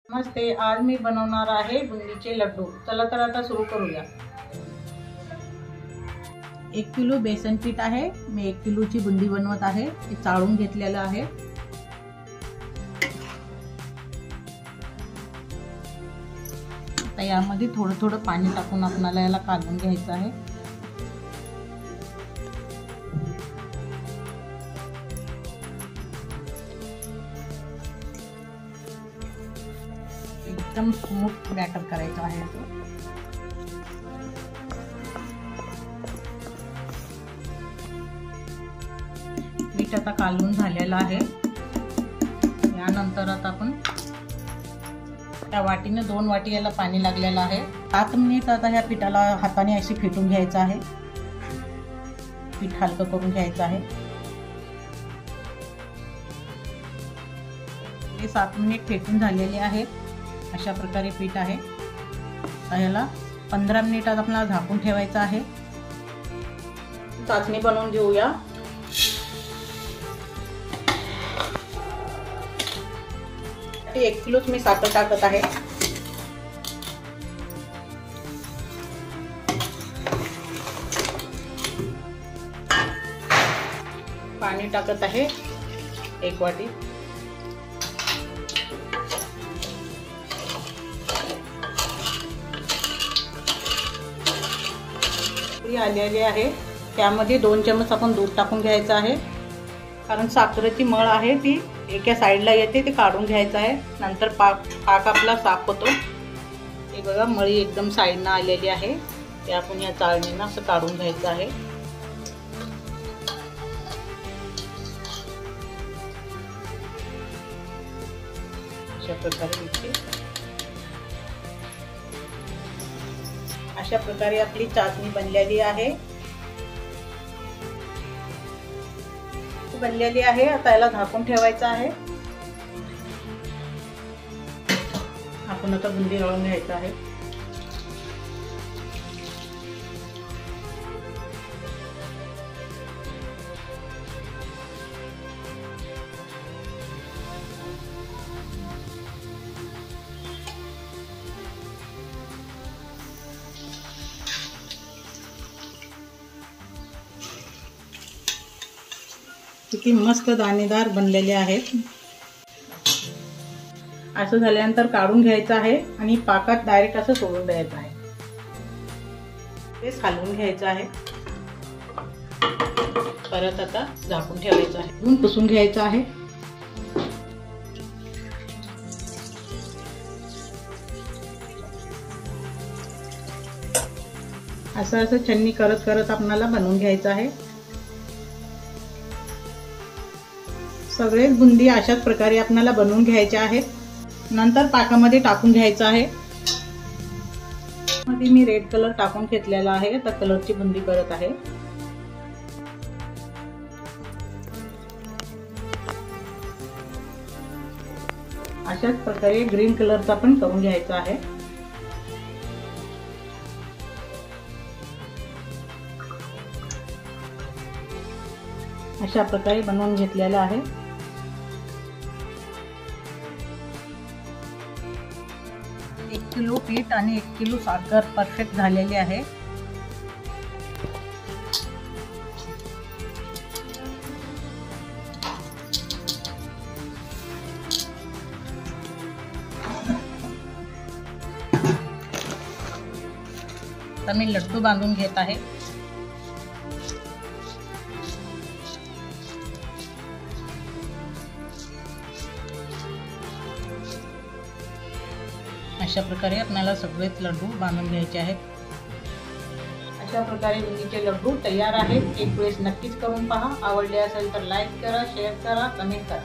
नमस्ते, आज मी बनवणार आहे बुंदीचे लड्डू। चला तर आता सुरू करूया। 1 किलो बेसन पीठ आहे। मी 1 किलोची बुंदी बनवत आहे। ते चाळून घेतलेलं आहे। आता यामध्ये थोडं थोडं पाणी टाकून आपल्याला याला काढून घ्यायचं आहे। एकदम स्मूथ बॅटर करायचं आहे। पीठ आता कालवून झालेलं आहे। यानंतर आता आपण त्या वाटीने 2 वाटी याला पाणी लागलेलं आहे। 7 मिनिट आता ह्या पिठाला हाताने अशी फेटून घ्यायचं आहे। पीठ हलकं करून घ्यायचं आहे। हे 7 मिनिट फेटून झालेले आहे। अशा प्रकारे पीठ आहे। याला 15 मिनिटात आपल्याला झाकून ठेवायचं आहे। चाचणी बनवून घेऊया। ते 1 किलोच मी साखर टाकत आहे। पाणी टाकत आहे 1 वाटी। आलेली आहे। त्यामध्ये 2 चमच आपण दूध टाकून घ्यायचं आहे। कारण साखरेची मळ आहे ती एका साईडला येते, ते काढून घ्यायचं आहे। नंतर पाक आपला साफ होतो। हे बघा, मळी एकदम साईडनं आलेली आहे। ते आपण या चाळणीनं असं काढून घ्यायचं आहे। अशा प्रकारे आपली चाचणी बनलेली आहे। आता याला झाकून ठेवायचं आहे। आपण आता बुंदी रळून घ्यायचं आहे। किती मस्त दाणेदार बनलेले आहेत। असं झाल्यानंतर काढून घ्यायचं आहे आणि पाकात डायरेक्ट असं सोडून द्यायचं आहे। ते हलवून घ्यायचं आहे। परत आता झाकून ठेवायचं आहे। धुवून पुसून घ्यायचं आहे। असं छन्नी करत करत आपल्याला बनवून घ्यायचं आहे। सगळेच बुंदी अशाच प्रकारे आपल्याला बनवून घ्यायचे आहेत। नंतर पाकामध्ये टाकून घ्यायचं आहे। मध्ये मी रेड कलर टाकून घेतलेला आहे। आता कलरची बुंदी करत आहे। अशाच प्रकारे ग्रीन कलरचा पण करून घ्यायचा आहे। अशा प्रकारे बनवून घेतलेला आहे। 1 किलो पीठ आणि 1 किलो साखर परफेक्ट झालेली आहे। आता मी लड्डू बांधून घेत आहे। अशा प्रकारे आपल्याला सगळेच लड्डू बांधून घ्यायचे आहेत। अशा प्रकारे बुंदीचे लड्डू तयार आहेत। एक वेळेस नक्कीच करून पहा। आवडले असेल तर लाईक करा, शेअर करा, कमेंट करा।